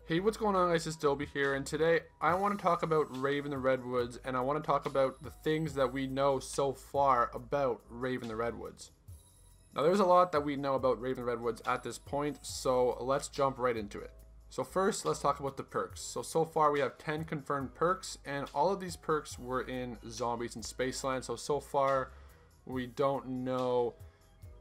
Hey, what's going on, guys? It's Dolby here, and today I want to talk about Rave in the Redwoods, and I want to talk about the things that we know so far about Rave in the Redwoods. Now, there's a lot that we know about Rave in the Redwoods at this point, so let's jump right into it. So first, let's talk about the perks. So far we have 10 confirmed perks, and all of these perks were in Zombies in Spaceland, so far we don't know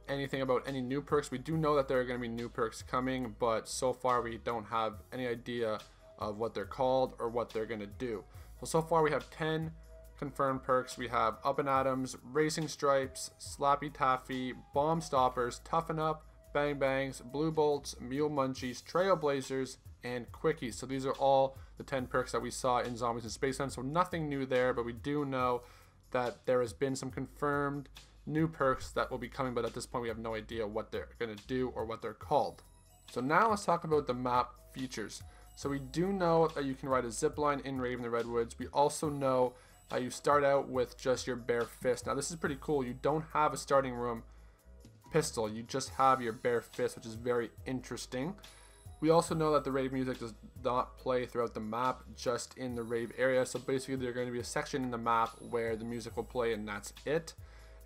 anything about any new perks. We do know that there are going to be new perks coming, but so far we don't have any idea of what they're called or what they're going to do. So far we have 10 confirmed perks. We have Up and Atoms, Racing Stripes, Slappy Taffy, Bomb Stoppers, Toughen Up, Bang Bangs, Blue Bolts, Mule Munchies, Trailblazers, and Quickies. So these are all the 10 perks that we saw in Zombies in Spaceland, so nothing new there, but we do know that there has been some confirmed new perks that will be coming, but at this point we have no idea what they're going to do or what they're called. So now let's talk about the map features. So we do know that you can ride a zipline in Rave in the Redwoods. We also know that you start out with just your bare fist. Now this is pretty cool. You don't have a starting room pistol, you just have your bare fist, which is very interesting. We also know that the Rave music does not play throughout the map, just in the Rave area. So basically there's going to be a section in the map where the music will play and that's it.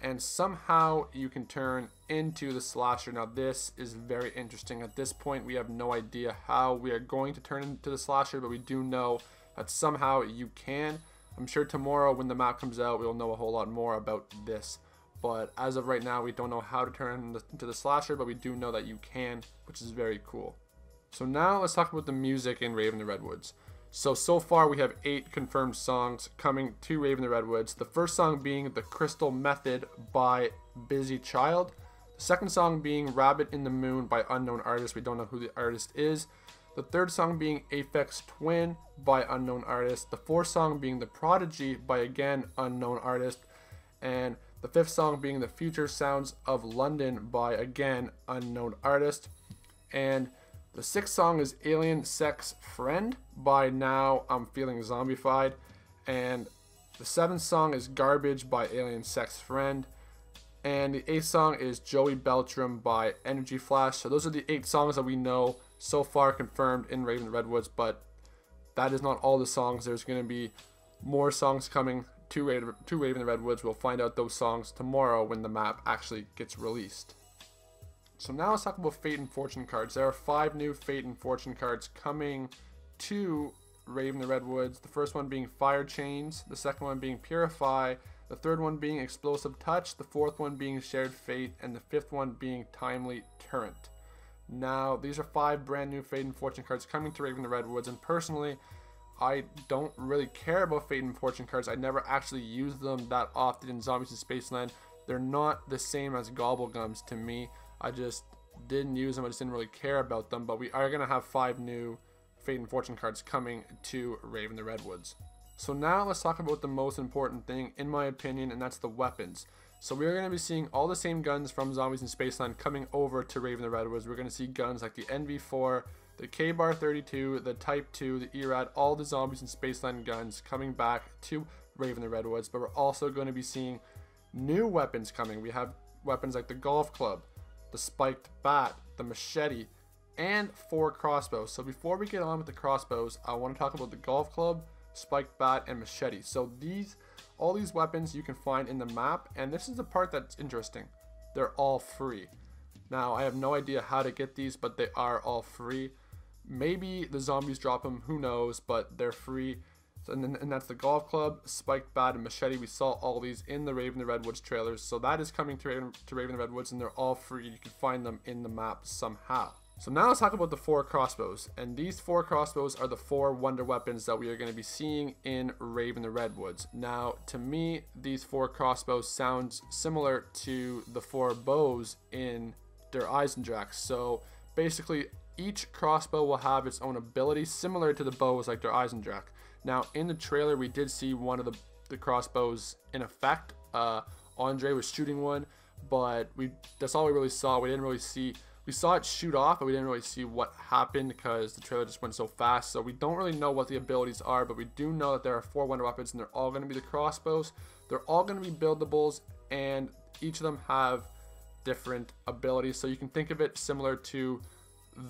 And somehow you can turn into the slasher. Now this is very interesting. At this point we have no idea how we are going to turn into the slasher, but we do know that somehow you can. I'm sure tomorrow when the map comes out we'll know a whole lot more about this, but as of right now we don't know how to turn into the slasher, but we do know that you can, which is very cool. So now let's talk about the music in Rave in the Redwoods. So far we have 8 confirmed songs coming to Rave in the Redwoods. The first song being The Crystal Method by Busy Child. The second song being Rabbit in the Moon by unknown artist. We don't know who the artist is. The third song being Aphex Twin by unknown artist. The fourth song being The Prodigy by again unknown artist. And the fifth song being The Future Sounds of London by again unknown artist. And the sixth song is Alien Sex Friend by Now I'm Feeling Zombified. And the seventh song is Garbage by Alien Sex Friend. And the eighth song is Joey Beltram by Energy Flash. So those are the 8 songs that we know so far confirmed in Rave in the Redwoods, but that is not all the songs. There's going to be more songs coming to Rave in the Redwoods. We'll find out those songs tomorrow when the map actually gets released. So now let's talk about Fate and Fortune cards. There are 5 new Fate and Fortune cards coming to Rave in the Redwoods. The first one being Fire Chains, the second one being Purify, the third one being Explosive Touch, the fourth one being Shared Fate, and the fifth one being Timely Turret. Now, these are 5 brand new Fate and Fortune cards coming to Rave in the Redwoods, and personally, I don't really care about Fate and Fortune cards. I never actually use them that often in Zombies in Spaceland. They're not the same as Gobblegums to me. I just didn't use them. I just didn't really care about them. But we are going to have 5 new Fate and Fortune cards coming to Rave in the Redwoods. So now let's talk about the most important thing, in my opinion, and that's the weapons. So we're going to be seeing all the same guns from Zombies in Spaceland coming over to Rave in the Redwoods. We're going to see guns like the NV4, the K-Bar 32, the Type 2, the ERAD, all the Zombies in Spaceland guns coming back to Rave in the Redwoods. But we're also going to be seeing new weapons coming. We have weapons like the Golf Club, the Spiked Bat, the Machete, and 4 crossbows. So before we get on with the crossbows, I want to talk about the Golf Club, Spiked Bat, and Machete. So all these weapons you can find in the map, and this is the part that's interesting. They're all free. Now, I have no idea how to get these, but they are all free. Maybe the zombies drop them, who knows, but they're free. And that's the Golf Club, Spiked Bat, and Machete. We saw all these in the Rave in the Redwoods trailers. So that is coming to Rave in the Redwoods, and they're all free. You can find them in the map somehow. So now let's talk about the 4 crossbows. And these 4 crossbows are the 4 Wonderweapons that we are going to be seeing in Rave in the Redwoods. Now, to me, these 4 crossbows sounds similar to the 4 bows in Der Eisendrache. So basically, each crossbow will have its own ability, similar to the bows like Der Eisendrache. Now, in the trailer, we did see one of the crossbows in effect. Andre was shooting one, but that's all we really saw. We saw it shoot off, but we didn't really see what happened because the trailer just went so fast. So we don't really know what the abilities are, but we do know that there are 4 Wonder Weapons, and they're all going to be the crossbows. They're all going to be buildables, and each of them have different abilities. So you can think of it similar to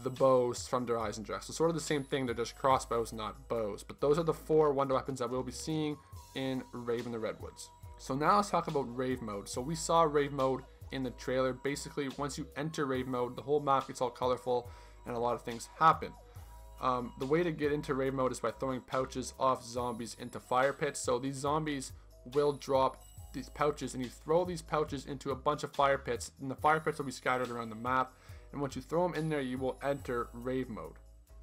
the bows from Der Eisendrache. So sort of the same thing, they're just crossbows, not bows. But those are the 4 wonder weapons that we'll be seeing in Rave in the Redwoods. So now let's talk about Rave mode. So we saw Rave mode in the trailer. Basically, once you enter Rave mode, the whole map gets all colorful and a lot of things happen. The way to get into Rave mode is by throwing pouches off zombies into fire pits. So these zombies will drop these pouches, and you throw these pouches into a bunch of fire pits, and the fire pits will be scattered around the map. And once you throw them in there, you will enter Rave mode.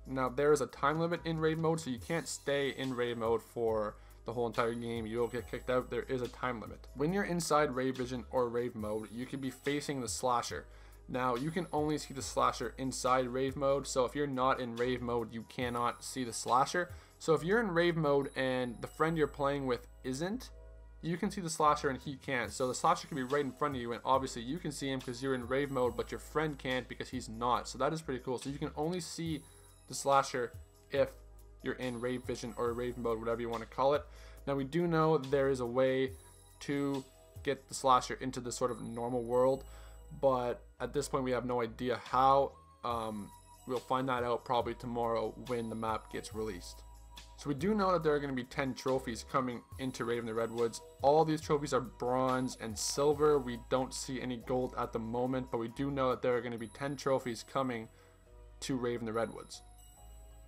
Now there is a time limit in Rave mode, so you can't stay in Rave mode for the whole entire game. You'll get kicked out. There is a time limit. When you're inside Rave vision or Rave mode, you can be facing the slasher. Now you can only see the slasher inside Rave mode, so if you're not in Rave mode, you cannot see the slasher. So if you're in Rave mode and the friend you're playing with isn't, you can see the slasher and he can't. So the slasher can be right in front of you, and obviously you can see him because you're in Rave mode, but your friend can't because he's not. So that is pretty cool. So you can only see the slasher if you're in Rave vision or Rave mode, whatever you want to call it. Now we do know there is a way to get the slasher into the sort of normal world, but at this point we have no idea how. We'll find that out probably tomorrow when the map gets released. So we do know that there are going to be 10 trophies coming into Rave in the Redwoods. All these trophies are bronze and silver. We don't see any gold at the moment, but we do know that there are going to be 10 trophies coming to Rave in the Redwoods.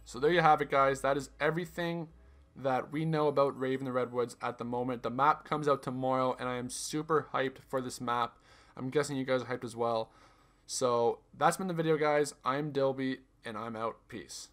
So there you have it, guys. That is everything that we know about Rave in the Redwoods at the moment. The map comes out tomorrow, and I am super hyped for this map. I'm guessing you guys are hyped as well. So that's been the video, guys. I'm Dilby, and I'm out. Peace.